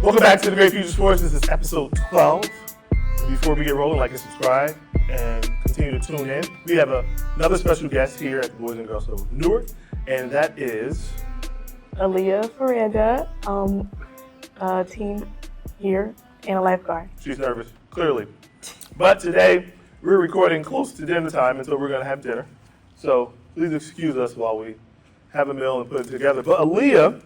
Welcome back to the Great Future Sports. This is episode 12. Before we get rolling, like and subscribe and continue to tune in. We have another special guest here at the Boys and Girls Club of Newark, and that is Alia Faranda, team here, and a lifeguard. She's nervous, clearly. But today, we're recording close to dinner time, and so we're going to have dinner. So please excuse us while we have a meal and put it together. But Alia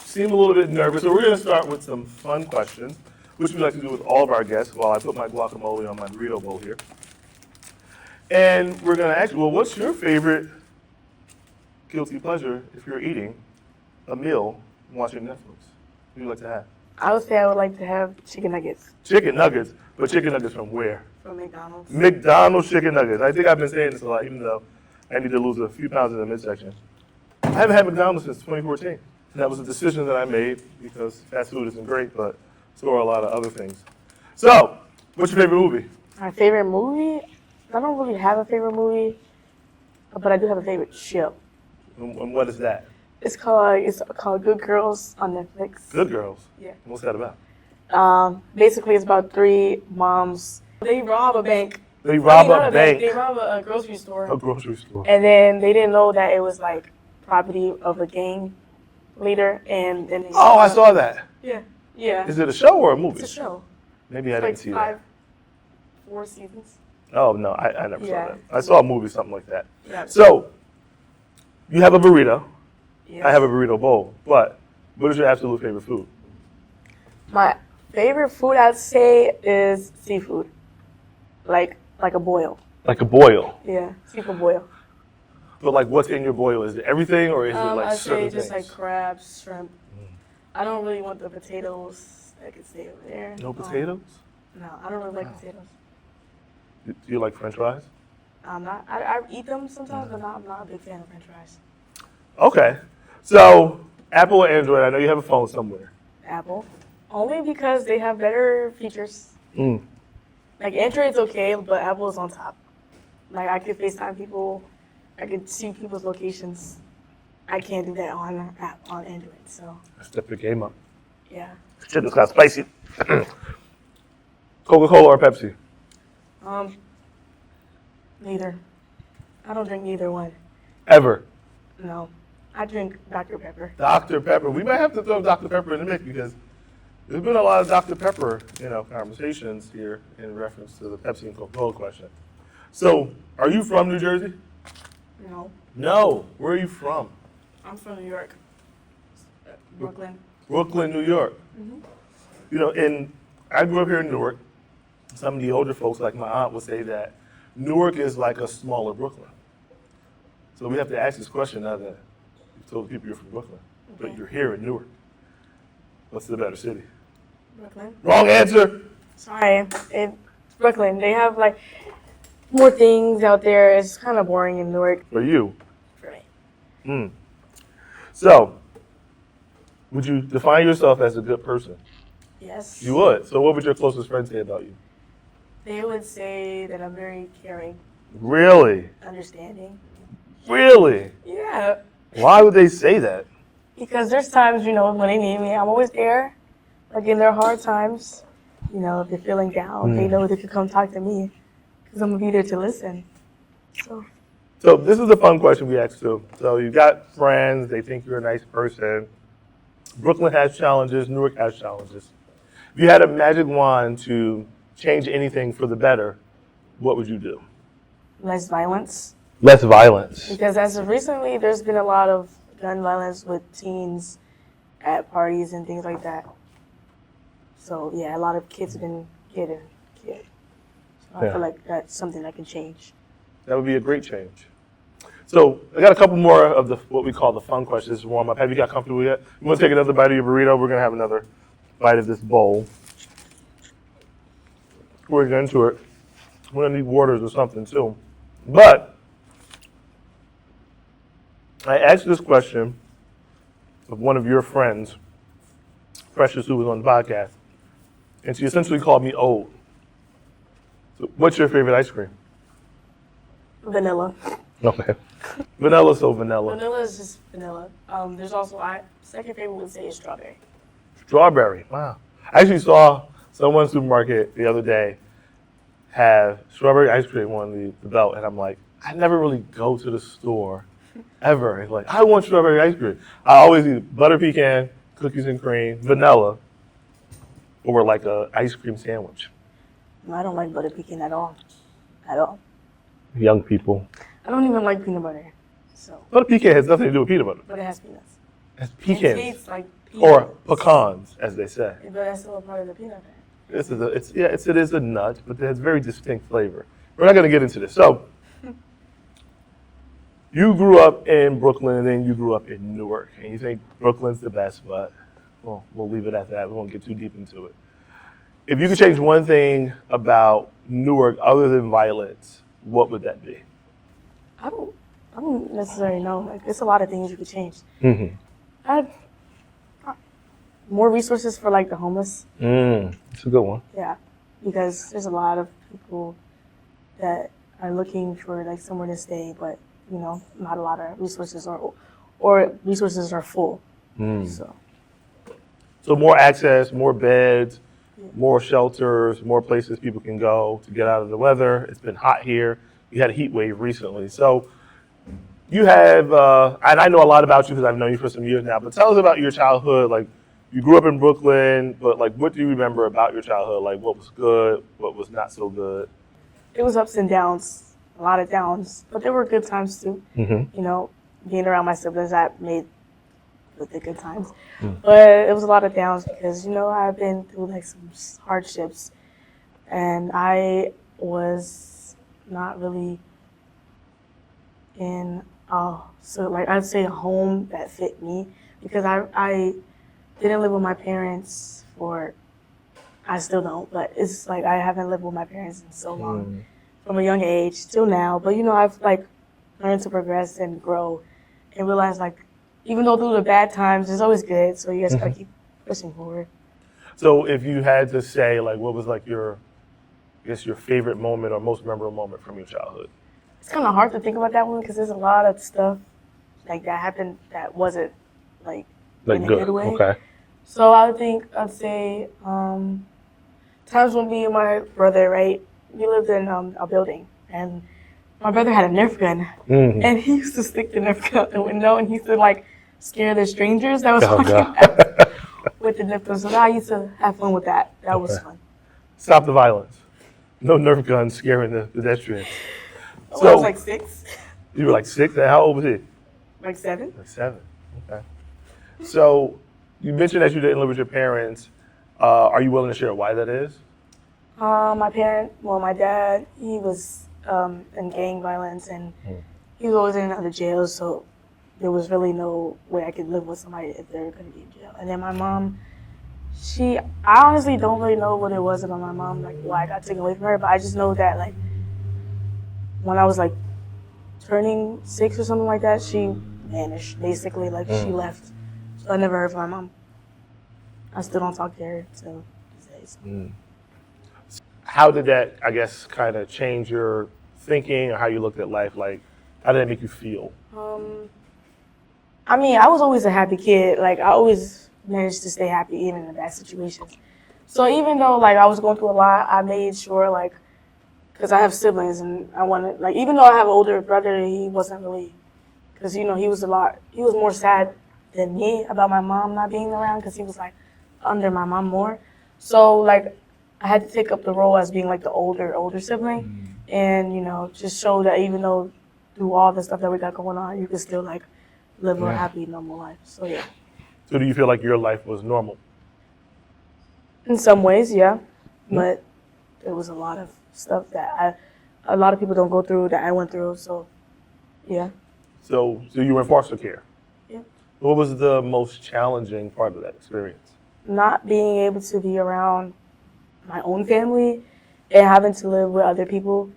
seemed a little bit nervous, so we're going to start with some fun questions, which we like to do with all of our guests while I put my guacamole on my burrito bowl here. And we're going to ask you, well, what's your favorite guilty pleasure if you're eating a meal and watching Netflix? What do you like to have? I would say I would like to have chicken nuggets. Chicken nuggets, but chicken nuggets from where? From McDonald's. McDonald's chicken nuggets. I think I've been saying this a lot, even though I need to lose a few pounds in the midsection. I haven't had McDonald's since 2014. And that was a decision that I made because fast food isn't great, but so are a lot of other things. So, what's your favorite movie? My favorite movie? I don't really have a favorite movie, but I do have a favorite show. And what is that? It's called Good Girls on Netflix. Good Girls? Yeah. What's that about? Basically, it's about three moms. They rob a bank. They rob a bank. They rob a grocery store. A grocery store. And then they didn't know that it was like property of a gang leader. And then I saw that. Yeah. Yeah. Is it a show or a movie? It's a show. Maybe I didn't see that. 4 seasons. Oh, no, I never saw Yeah. that. I saw a movie, something like that. Yeah. So, you have a burrito. Yes. I have a burrito bowl. But what is your absolute favorite food? My favorite food, I'd say, is seafood. Like a boil. Like a boil. Yeah, seafood boil. But like, what's in your boil? Is it everything, or is it like I'd certain say just things? like crabs, shrimp. I don't really want the potatoes that could stay over there. No potatoes? No, I don't really like potatoes. Do you like French fries? I'm not. I eat them sometimes, but I'm not a big fan of French fries. Okay. So, Apple or Android? I know you have a phone somewhere. Apple, only because they have better features. Like Android's okay, but Apple is on top. Like I could FaceTime people, I could see people's locations. I can't do that on Android. So. Step your game up. Yeah. Shit, this got spicy. Coca-Cola or Pepsi? Neither. I don't drink neither one. Ever? No. I drink Dr. Pepper. Dr. Pepper. We might have to throw Dr. Pepper in the mix because there's been a lot of Dr. Pepper, conversations here in reference to the Pepsi and Coca-Cola question. So, are you from New Jersey? No. No. Where are you from? I'm from New York. Brooklyn. Brooklyn, New York. And I grew up here in Newark. Some of the older folks, like my aunt, would say that Newark is like a smaller Brooklyn. So we have to ask this question now that you've told people you're from Brooklyn, but you're here in Newark. What's the better city? Brooklyn. Wrong answer. Sorry. It's Brooklyn. They have like more things out there. It's kind of boring in Newark. For you. For me. So, would you define yourself as a good person? Yes. You would. So what would your closest friends say about you? They would say that I'm very caring, Really? understanding. Really? Yeah. Why would they say that? Because there's times, when they need me, I'm always there. Like in their hard times, if they're feeling down, they know they can come talk to me because I'm going to be there to listen. So this is a fun question we asked too. So you got friends, they think you're a nice person. Brooklyn has challenges, Newark has challenges. If you had a magic wand to change anything for the better, what would you do? Less violence. Less violence. Because as of recently, there's been a lot of gun violence with teens at parties and things like that. So yeah, a lot of kids have been getting killed. So I feel like that's something that can change. That would be a great change. So I got a couple more of what we call the fun questions to warm up. Have you got comfortable yet? You want to take another bite of your burrito? We're going to have another bite of this bowl. Before we get into it, we're going to need waters or something too. But I asked this question of one of your friends, Precious, who was on the podcast, and she essentially called me old. So what's your favorite ice cream? Vanilla. Okay. Vanilla, so vanilla. Vanilla is just vanilla. There's also second favorite would say is strawberry. Strawberry. Wow. I actually saw someone supermarket the other day have strawberry ice cream on the belt, and I'm like, I never really go to the store ever. It's like, I want strawberry ice cream. I always eat butter pecan, cookies and cream, vanilla, or like a ice cream sandwich. No, I don't like butter pecan at all. At all. Young people. I don't even like peanut butter. So, Butter pecan has nothing to do with peanut butter. but it has peanuts. It's It pecans. tastes like Or peanuts. pecans, as they say. But that's still a part of the peanut butter. It is a nut, but it has very distinct flavor. We're not going to get into this. So, you grew up in Brooklyn, and then you grew up in Newark, and you think Brooklyn's the best, but we'll leave it at that. We won't get too deep into it. If you could change one thing about Newark other than violence, what would that be? I don't necessarily know. Like, it's a lot of things you could change. Mm-hmm. I'd, more resources for like the homeless. It's a good one. Yeah, because there's a lot of people that are looking for like somewhere to stay, but not a lot of resources or resources are full. So more access, more beds, more shelters, more places people can go to get out of the weather. It's been hot here. You had a heat wave recently. So you have, and I know a lot about you because I've known you for some years now, but tell us about your childhood. Like, you grew up in Brooklyn, but like, what do you remember about your childhood? Like, what was good? What was not so good? It was ups and downs, a lot of downs, but there were good times too. Being around my siblings, that made with the good times. But it was a lot of downs because, I've been through like some hardships and I was not really in, I'd say a home that fit me because I didn't live with my parents I still don't, but it's like I haven't lived with my parents in so long from a young age till now. But, I've like learned to progress and grow and realize like, even though through the bad times, it's always good. So you just gotta keep pushing forward. So if you had to say, like, what was like your favorite moment or most memorable moment from your childhood? It's kind of hard to think about that one because there's a lot of stuff like that happened that wasn't like in a good way. Okay. So I'd say times when me and my brother, right, we lived in a building and my brother had a Nerf gun and he used to stick the Nerf gun out the window and he used to like scare the strangers that was walking out with the Nerf gun. So I used to have fun with that. That was fun. Stop the violence. No Nerf guns scaring the pedestrians. So I was like 6. You were like 6? And how old was he? Like 7. Like 7. Okay. So you mentioned that you didn't live with your parents. Are you willing to share why that is? My dad, he was in gang violence and he was always in and out of jail, so there was really no way I could live with somebody if they were going to be in jail. And then my mom, I honestly don't really know what it was about my mom, like why I got taken away from her, but I just know that like when I was like turning 6 or something like that, she vanished, basically, like she left. So I never heard from my mom. I still don't talk to her till these days. How did that, I guess, kind of change your thinking or how you looked at life? Like, how did that make you feel? I was always a happy kid. Like, I always managed to stay happy even in bad situations. So even though, like, I was going through a lot, I made sure, like, because I have siblings and I wanted, like, even though I have an older brother, he wasn't really, because, he was more sad than me about my mom not being around because he was, like, under my mom more. So, like, I had to take up the role as being, like, the older sibling and, just show that even though through all the stuff that we got going on, you can still, like, live a happy, normal life. So, yeah. So do you feel like your life was normal? In some ways, yeah. But there was a lot of stuff that a lot of people don't go through that I went through. So, yeah. So you were in foster care? Yeah. What was the most challenging part of that experience? Not being able to be around my own family and having to live with other people,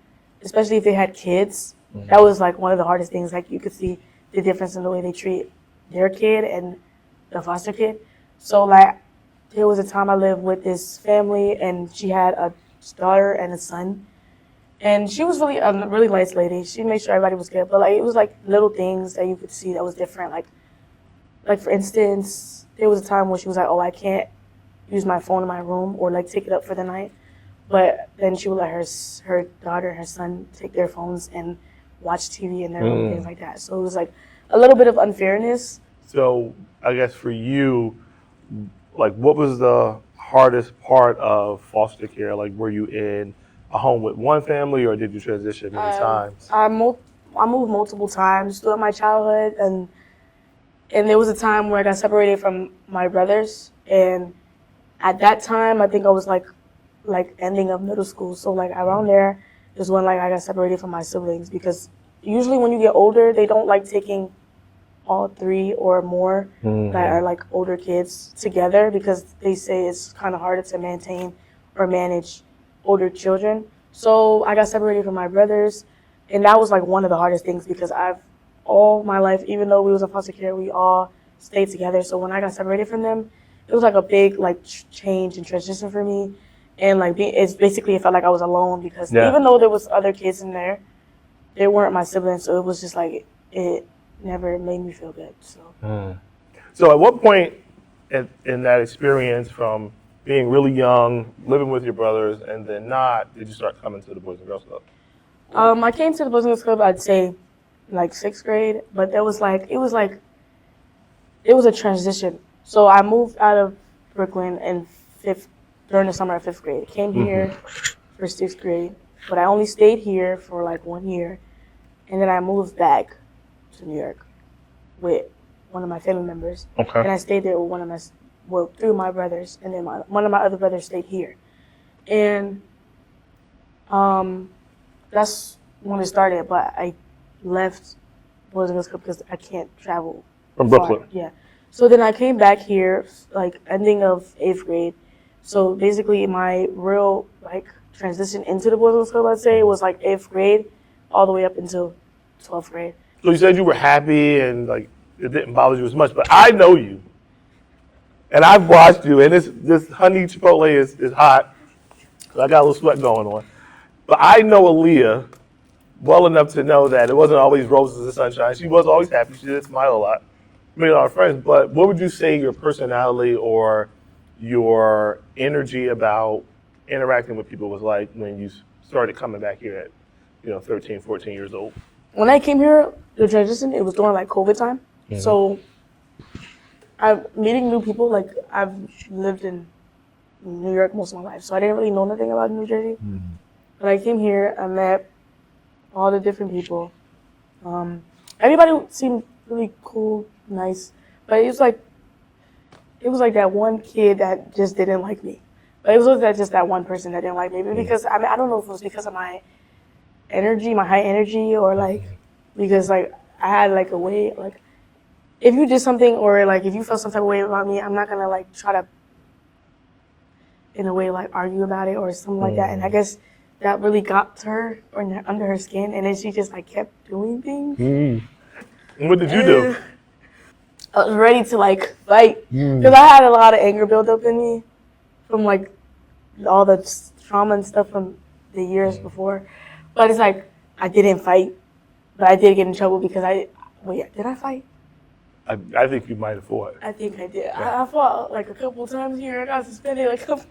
especially if they had kids. That was like one of the hardest things. Like you could see the difference in the way they treat their kid and the foster kid. So like there was a time I lived with this family and she had a daughter and a son. And she was really a really nice lady. She made sure everybody was good. But like it was like little things that you could see that was different. Like for instance, there was a time where she was like, "Oh, I can't use my phone in my room or like take it up for the night." But then she would let her daughter and her son take their phones and watch TV in their room, things like that. So it was like a little bit of unfairness. So I guess for you, like, what was the hardest part of foster care? Like, were you in a home with one family, or did you transition many times? I moved multiple times throughout my childhood, and there was a time where I got separated from my brothers, and at that time I think I was like ending of middle school. So like around there is when like I got separated from my siblings because usually when you get older they don't like taking all three or more that are like older kids together because they say it's kind of harder to maintain or manage older children. So I got separated from my brothers, and that was like one of the hardest things because I've all my life, even though we was in foster care, we all stayed together. So when I got separated from them, it was like a big like change and transition for me, and like it's basically it felt like I was alone because Yeah. even though there was other kids in there, they weren't my siblings. So it was just like it never made me feel good. So So at what point in that experience from being really young, living with your brothers, and then not, did you start coming to the Boys and Girls Club? I came to the Boys and Girls Club, I'd say like sixth grade, but there was like it was a transition. So I moved out of Brooklyn in fifth during the summer of fifth grade. Came here for sixth grade, but I only stayed here for like 1 year, and then I moved back to New York with one of my family members, Okay. and I stayed there with three of my brothers, and then one of my other brothers stayed here, and that's when it started. But I left Boys and Girls Club because I can't travel From far. Brooklyn. Yeah. So then I came back here like ending of eighth grade. So basically my real like transition into the Boys and Girls Club, I'd say, was like eighth grade all the way up until 12th grade. So you said you were happy and like it didn't bother you as much, but I know you, and I've watched you, and this honey chipotle is hot. So I got a little sweat going on, but I know Aaliyah well enough to know that it wasn't always roses and sunshine. She was always happy. She did smile a lot. Made a lot of friends. But what would you say your personality or your energy about interacting with people was like when you started coming back here at, 13, 14 years old? When I came here, the transition, it was during like COVID time. So I'm meeting new people. Like I've lived in New York most of my life, so I didn't really know nothing about New Jersey. When I came here, I met all the different people. Everybody seemed really cool, nice, but it was like that one kid that just didn't like me. But it was just that one person that didn't like me. Maybe because I don't know if it was because of my energy, my high energy, or like because like I had like a way like if you did something or like if you felt some type of way about me, I'm not gonna like try to in a way like argue about it or something like that. And I guess that really got to her or under her skin, and then she just like kept doing things. And what did you do? I was ready to like fight because I had a lot of anger built up in me from like all the trauma and stuff from the years before. But it's like I didn't fight, but I did get in trouble because did I fight? I think you might have fought. I think I did. I fought like a couple times here. I got suspended like a couple.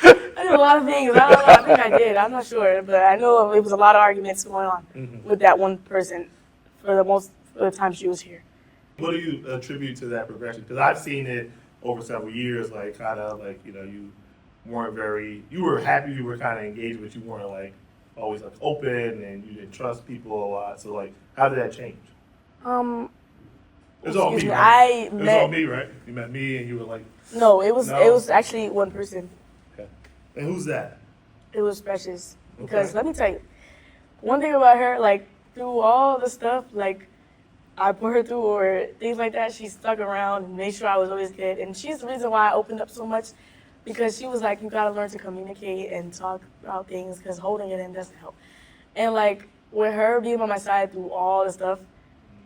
I did a lot of things. I don't know. I think I did. I'm not sure, but I know it was a lot of arguments going on with that one person for the time she was here. What do you attribute to that progression? Because I've seen it over several years, like kind of like you were happy, you were kind of engaged, but you weren't like always like open, and you didn't trust people a lot. So like, how did that change? It was all me, right? It was all me, right? You met me, and you were like, No, it was actually one person. okay. And who's that? It was Precious. Because Okay. let me tell you, one thing about her, like through all the stuff, like I put her through or things like that, she stuck around and made sure I was always good. And she's the reason why I opened up so much because she was like, you gotta learn to communicate and talk about things because holding it in doesn't help. And like with her being by my side through all the stuff,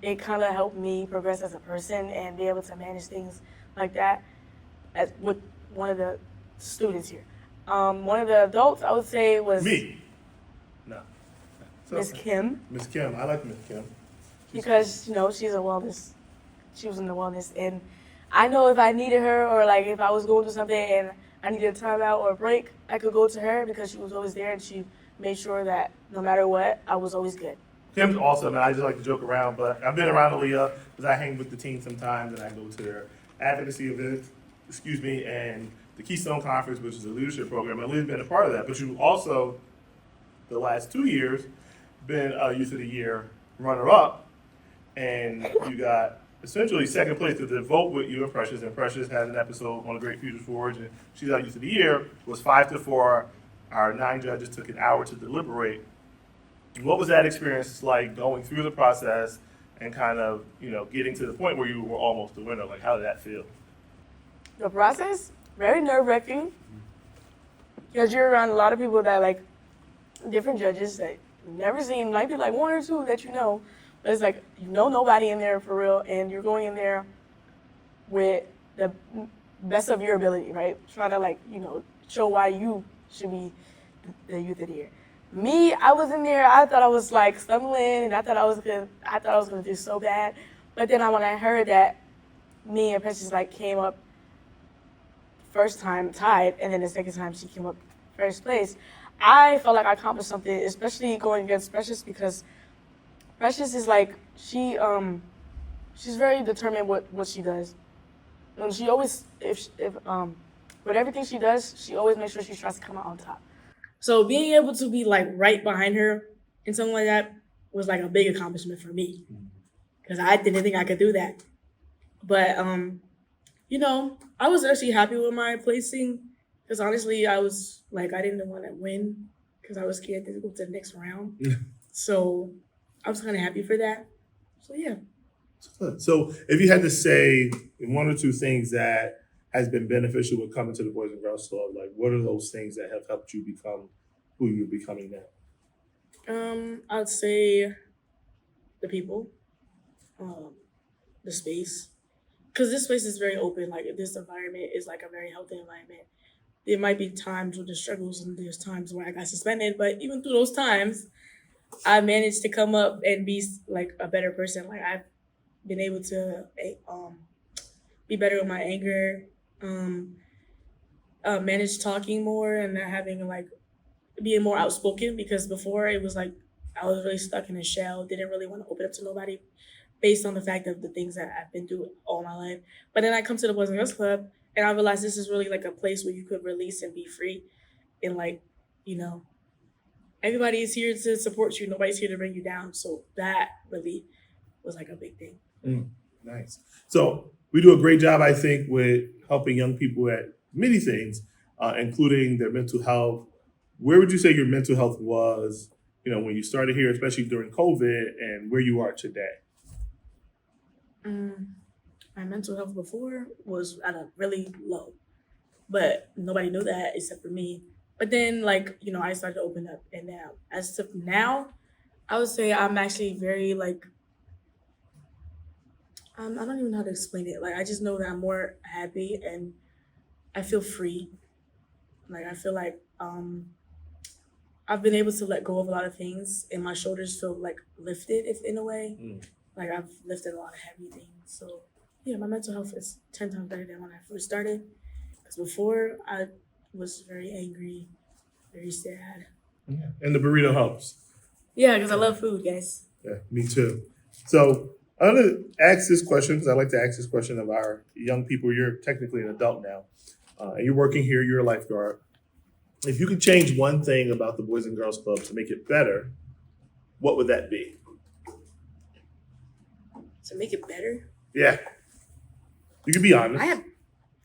it kind of helped me progress as a person and be able to manage things like that with one of the students here. One of the adults, I would say, was Me. Miss Kim, Miss Kim. I like Miss Kim. because she's a wellness. She was in the wellness, and I know if I needed her or like if I was going through something and I needed a timeout or a break, I could go to her because she was always there and she made sure that no matter what, I was always good. Kim's awesome, and I just like to joke around, but I've been around Aaliyah because I hang with the team sometimes, and I go to their advocacy events, and the Keystone Conference, which is a leadership program. Aaliyah's been a part of that, but you also, the last 2 years, been a Youth of the Year runner-up, and you got essentially second place to the vote with you and Precious had an episode on the Great Futures Forge, and she's our Youth of the Year. It was 5-4. Our 9 judges took an hour to deliberate. What was that experience like going through the process and kind of, getting to the point where you were almost the winner? Like, how did that feel? The process, very nerve-wracking because you're around a lot of people that like different judges that you've never seen, might be like one or two that but it's like nobody in there for real, and you're going in there with the best of your ability, right? Trying to show why you should be the Youth of the Year. Me, I was in there. I thought I was like stumbling, and I thought I was gonna do so bad. But then when I heard that me and Precious came up first time tied, and then the second time she came up first place, I felt like I accomplished something, especially going against Precious because Precious is she's very determined what she does, and she always with everything she does, she always makes sure she tries to come out on top. So being able to be right behind her and something like that was a big accomplishment for me because I didn't think I could do that. But I was actually happy with my placing because honestly, I was I didn't want to win because I was scared to go to the next round. So I was kind of happy for that. So yeah. So if you had to say one or two things that has been beneficial with coming to the Boys and Girls Club, what are those things that have helped you become who you're becoming now? I would say the people, the space, because this space is very open. This environment is a very healthy environment. There might be times with the struggles and there's times where I got suspended, but even through those times, I managed to come up and be a better person. I've been able to be better with my anger, manage talking more and not having being more outspoken because before it was I was really stuck in a shell, didn't really want to open up to nobody based on the fact of the things that I've been through all my life. But then I come to the Boys and Girls Club and I realized this is really a place where you could release and be free and everybody is here to support you. Nobody's here to bring you down. So that really was a big thing. Nice. So we do a great job, I think, with helping young people at many things, including their mental health. Where would you say your mental health was, when you started here, especially during COVID, and where you are today? My mental health before was at a really low, but nobody knew that except for me. But then, I started to open up, and now, as of now, I would say I'm actually very I don't even know how to explain it. I just know that I'm more happy and I feel free. I feel I've been able to let go of a lot of things and my shoulders feel lifted, if in a way. I've lifted a lot of heavy things. So yeah, my mental health is 10 times better than when I first started. Because before I was very angry, very sad. Yeah. And the burrito helps. Yeah, because I love food, guys. Yeah, me too. So I'm going to ask this question because I like to ask this question of our young people. You're technically an adult now, and you're working here. You're a lifeguard. If you could change one thing about the Boys and Girls Club to make it better, what would that be? To make it better? Yeah. You can be honest.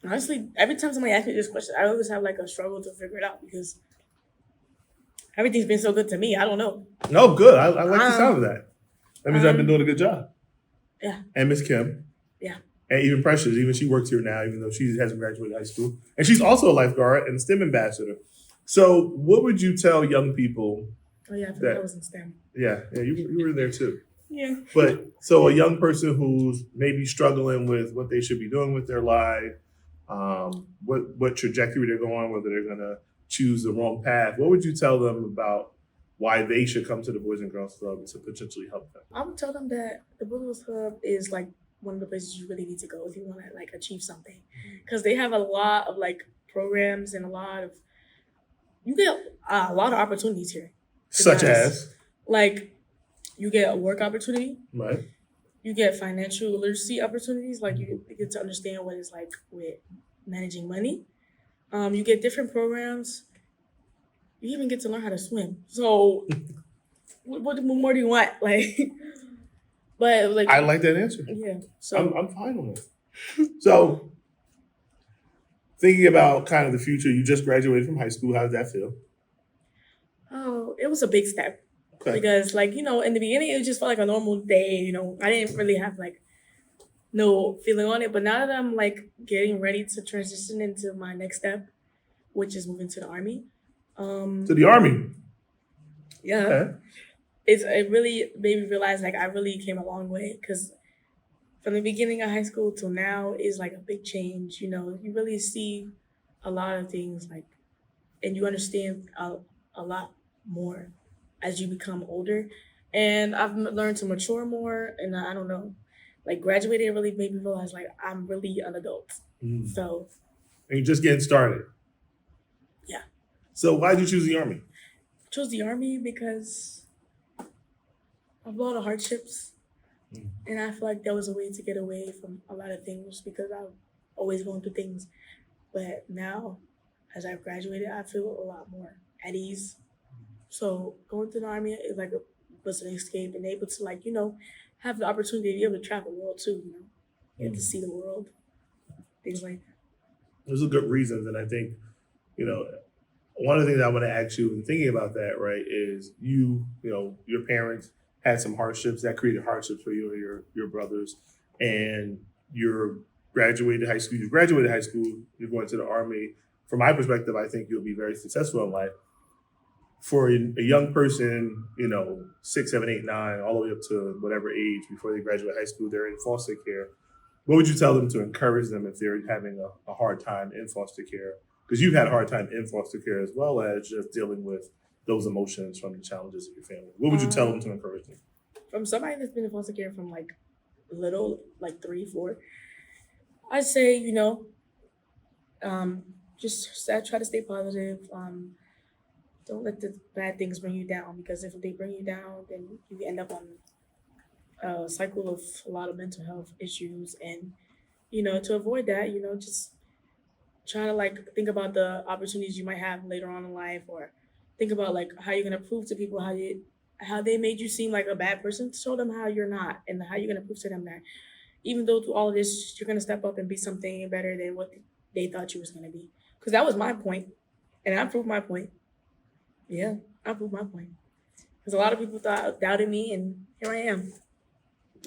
Honestly, every time somebody asks me this question, I always have a struggle to figure it out because everything's been so good to me. I don't know. No, good. I like the sound of that. That means I've been doing a good job. Yeah. And Miss Kim. Yeah. And even Precious, even she works here now, even though she hasn't graduated high school. And she's also a lifeguard and STEM ambassador. So what would you tell young people? Oh yeah, I forgot I was in STEM. Yeah, you were there too. Yeah. But so a young person who's maybe struggling with what they should be doing with their life, what trajectory they're going, whether they're going to choose the wrong path, what would you tell them about why they should come to the Boys and Girls Club to potentially help them? I would tell them that the Boys and Girls Club is like one of the places you really need to go if you want to like achieve something, because they have a lot of like programs and you get a lot of opportunities here. Such as? Like, you get a work opportunity. Right. You get financial literacy opportunities. Like, you get to understand what it's like with managing money. You get different programs. You even get to learn how to swim. So, what more do you want? Like, but like, I like that answer. Yeah. So I'm fine with it. So, thinking about kind of the future, you just graduated from high school. How does that feel? Oh, it was a big step. Okay. Because, like, in the beginning, it just felt like a normal day. I didn't really have like no feeling on it. But now that I'm like getting ready to transition into my next step, which is moving to the Army. To the Army? Yeah. Okay. It really made me realize like I really came a long way, because from the beginning of high school till now is like a big change. You really see a lot of things, like, and you understand a lot more as you become older. And I've learned to mature more, and I don't know, like graduating really made me realize like I'm really an adult. So. And you're just getting started. Yeah. So why did you choose the Army? I chose the Army because of a lot of hardships. And I feel like that was a way to get away from a lot of things, because I've always gone through things. But now, as I've graduated, I feel a lot more at ease. So going to the Army is like was an escape, and able to like, have the opportunity to be able to travel the world too, get to see the world, things like that. Those are good reasons. And I think, one of the things I want to ask you in thinking about that, right, is your parents had some hardships that created hardships for you and your brothers, and you graduated high school, you're going to the Army. From my perspective, I think you'll be very successful in life. For a young person, 6, 7, 8, 9, all the way up to whatever age before they graduate high school, they're in foster care. What would you tell them to encourage them if they're having a hard time in foster care? Because you've had a hard time in foster care as well as just dealing with those emotions from the challenges of your family. What would you tell them to encourage them? From somebody that's been in foster care from like little, like 3, 4, I'd say, just try to stay positive. Don't let the bad things bring you down, because if they bring you down, then you end up on a cycle of a lot of mental health issues. And, to avoid that, just try to like think about the opportunities you might have later on in life, or think about like how you're going to prove to people how they made you seem like a bad person. Show them how you're not, and how you're going to prove to them that even though through all of this, you're going to step up and be something better than what they thought you was going to be. Because that was my point, and I proved my point. Yeah, I proved my point. Because a lot of people doubted me, and here I am,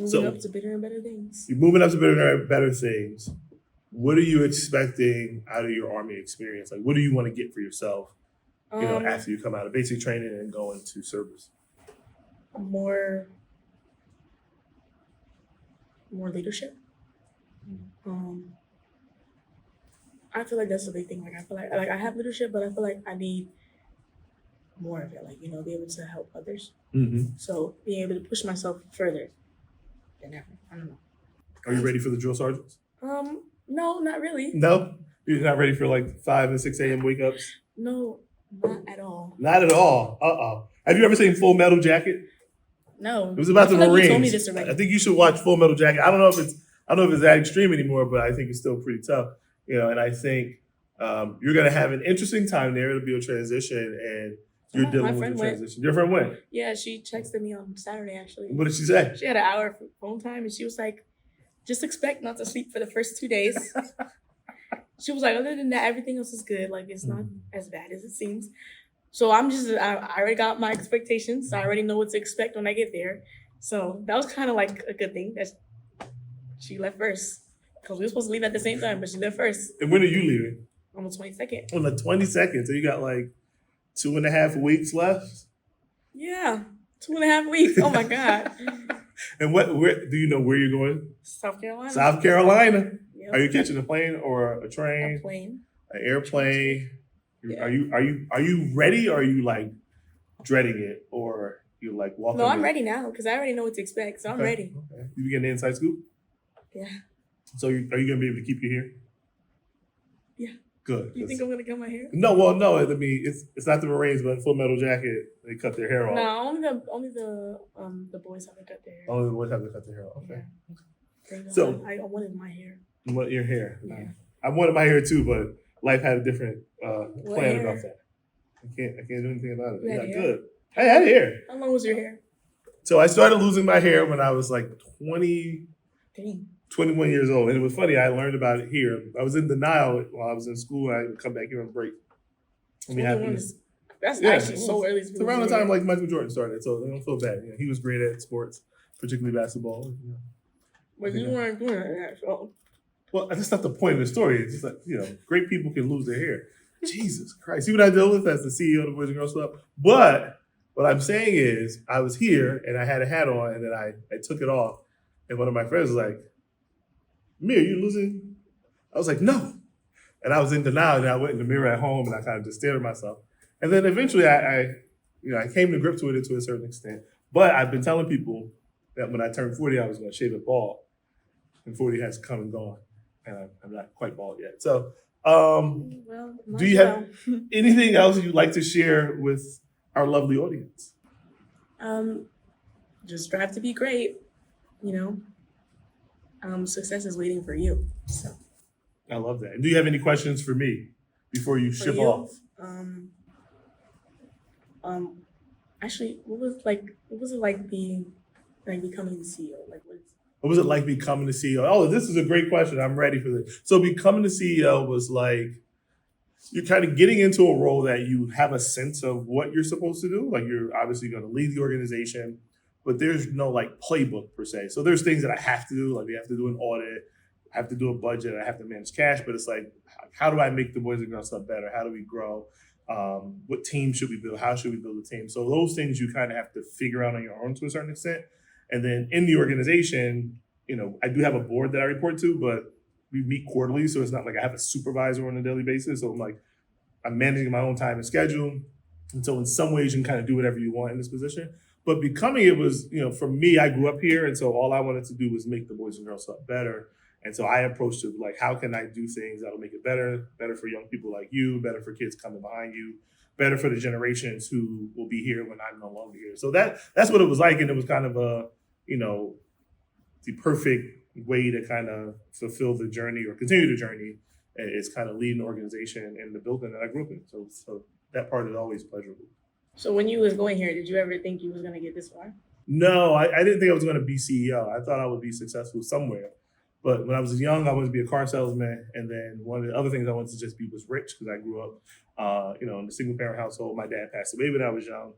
moving up to bigger and better things. You're moving up to bigger and better things. What are you expecting out of your Army experience? Like, what do you want to get for yourself, after you come out of basic training and go into service? More leadership. I feel like that's a big thing. Like, I feel like I have leadership, but I feel like I need more of it. Like, be able to help others. Mm-hmm. So being able to push myself further than ever. I don't know. Are you ready for the drill sergeants? No, not really. No? You're not ready for like 5 and 6 a.m. wake ups? No, not at all. Not at all. Have you ever seen Full Metal Jacket? No. It was about the Marines. Marines. You told me this already. I think you should watch Full Metal Jacket. I don't know if it's that extreme anymore, but I think it's still pretty tough. And I think you're gonna have an interesting time there. It'll be a transition, and you're dealing with the transition. Your friend went? Yeah, she texted me on Saturday actually. What did she say? She had an hour of phone time, and she was like, just expect not to sleep for the first 2 days. She was like, other than that, everything else is good. Like, it's not as bad as it seems. So I already got my expectations. I already know what to expect when I get there. So that was kind of like a good thing that she left first. Because we were supposed to leave at the same time, but she left first. And when are you leaving? On the 22nd. On the 22nd. So you got like 2.5 weeks left? Yeah. 2.5 weeks. Oh my God. And where do you know where you're going? South Carolina. South Carolina. Yep. Are you catching a plane or a train? A plane. An airplane? Yeah. Are you ready, or are you like dreading it, or you're like walking? No, I'm ready now because I already know what to expect, so I'm ready. Okay. You getting the inside scoop? Yeah. So are you gonna be able to keep your hair? Yeah. Good. You think I'm gonna cut my hair? No, well, no. I mean, it's not the Marines, but in Full Metal Jacket, they cut their hair off. No, only the boys have to cut their hair. Only the boys have to cut their hair off. Okay. Yeah. So I wanted my hair. You want your hair? Yeah. I wanted my hair too, but life had a different plan hair? about that. I can't do anything about it. You had hair? Good. I had hair. How long was your hair? So I started losing my hair when I was like 20. Dang. 21 years old. And it was funny, I learned about it here. I was in denial while I was in school. I would come back here on break. That's actually so early. It's around the time like Michael Jordan started, so I don't feel bad. You know, he was great at sports, particularly basketball. You know. But you weren't doing that, so. Well, that's not the point of the story. It's just like, great people can lose their hair. Jesus Christ. See what I deal with as the CEO of the Boys and Girls Club? But what I'm saying is, I was here and I had a hat on and then I took it off. And one of my friends was like, Ameer, you losing? I was like, no. And I was in denial, and I went in the mirror at home and I kind of just stared at myself. And then eventually I came to grips with it to a certain extent. But I've been telling people that when I turned 40, I was going to shave it bald. And 40 has come and gone. And I'm not quite bald yet. So do you have anything else you'd like to share with our lovely audience? Just strive to be great, success is waiting for you. So I love that. And do you have any questions for me before you ship off? Actually, what was it like becoming the CEO? What was it like becoming the CEO? Oh, this is a great question. I'm ready for this. So becoming the CEO was like, you're kind of getting into a role that you have a sense of what you're supposed to do. Like you're obviously going to lead the organization, but there's no like playbook per se. So there's things that I have to do, like we have to do an audit, I have to do a budget, I have to manage cash, but it's like, how do I make the Boys and Girls Club better? How do we grow? What team should we build? How should we build a team? So those things you kind of have to figure out on your own to a certain extent. And then in the organization, I do have a board that I report to, but we meet quarterly. So it's not like I have a supervisor on a daily basis. So I'm managing my own time and schedule. And so in some ways you can kind of do whatever you want in this position. But becoming it was, for me, I grew up here. And so all I wanted to do was make the Boys and Girls Club better. And so I approached it like, how can I do things that'll make it better for young people like you, better for kids coming behind you, better for the generations who will be here when I'm no longer here. So that's what it was like. And it was kind of the perfect way to kind of fulfill the journey or continue the journey is kind of leading the organization in the building that I grew up in. So that part is always pleasurable. So when you was going here, did you ever think you was going to get this far? No, I didn't think I was going to be CEO. I thought I would be successful somewhere. But when I was young, I wanted to be a car salesman. And then one of the other things I wanted to just be was rich because I grew up, in a single parent household. My dad passed away when I was young.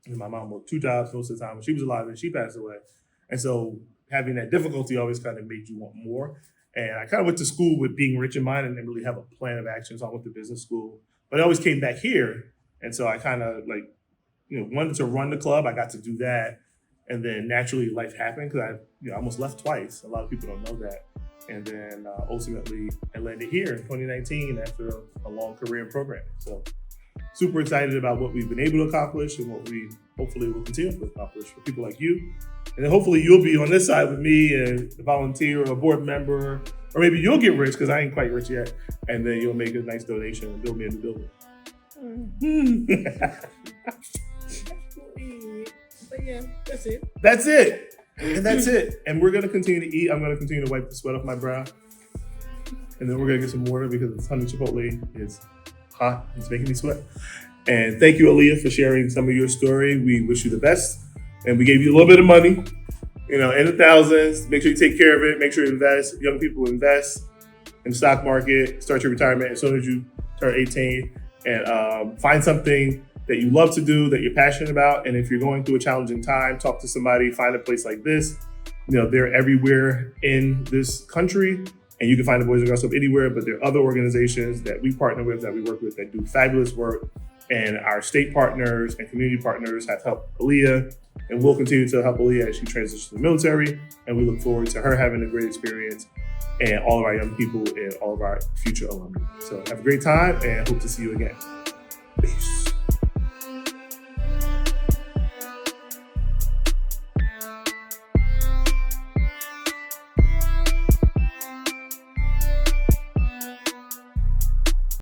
And my mom worked 2 jobs most of the time when she was alive and she passed away. And so having that difficulty always kind of made you want more. And I kind of went to school with being rich in mind and didn't really have a plan of action. So I went to business school. But I always came back here. And so I kind of wanted to run the club. I got to do that. And then naturally life happened because I almost left twice. A lot of people don't know that. And then ultimately I landed here in 2019 after a long career in programming. So super excited about what we've been able to accomplish and what we hopefully will continue to accomplish for people like you. And then hopefully you'll be on this side with me and a volunteer or a board member, or maybe you'll get rich because I ain't quite rich yet. And then you'll make a nice donation and build me a new building. But yeah, that's it. That's it. And that's it. And we're going to continue to eat. I'm going to continue to wipe the sweat off my brow. And then we're going to get some water because this honey chipotle is hot. It's making me sweat. And thank you, Alia, for sharing some of your story. We wish you the best. And we gave you a little bit of money, in the thousands. Make sure you take care of it. Make sure you invest. Young people invest in the stock market. Start your retirement as soon as you turn 18. And find something that you love to do, that you're passionate about. And if you're going through a challenging time, talk to somebody, find a place like this. They're everywhere in this country and you can find the Boys and Girls Club anywhere, but there are other organizations that we partner with, that we work with, that do fabulous work. And our state partners and community partners have helped Alia and will continue to help Alia as she transitions to the military. And we look forward to her having a great experience and all of our young people and all of our future alumni. So have a great time and hope to see you again. Peace.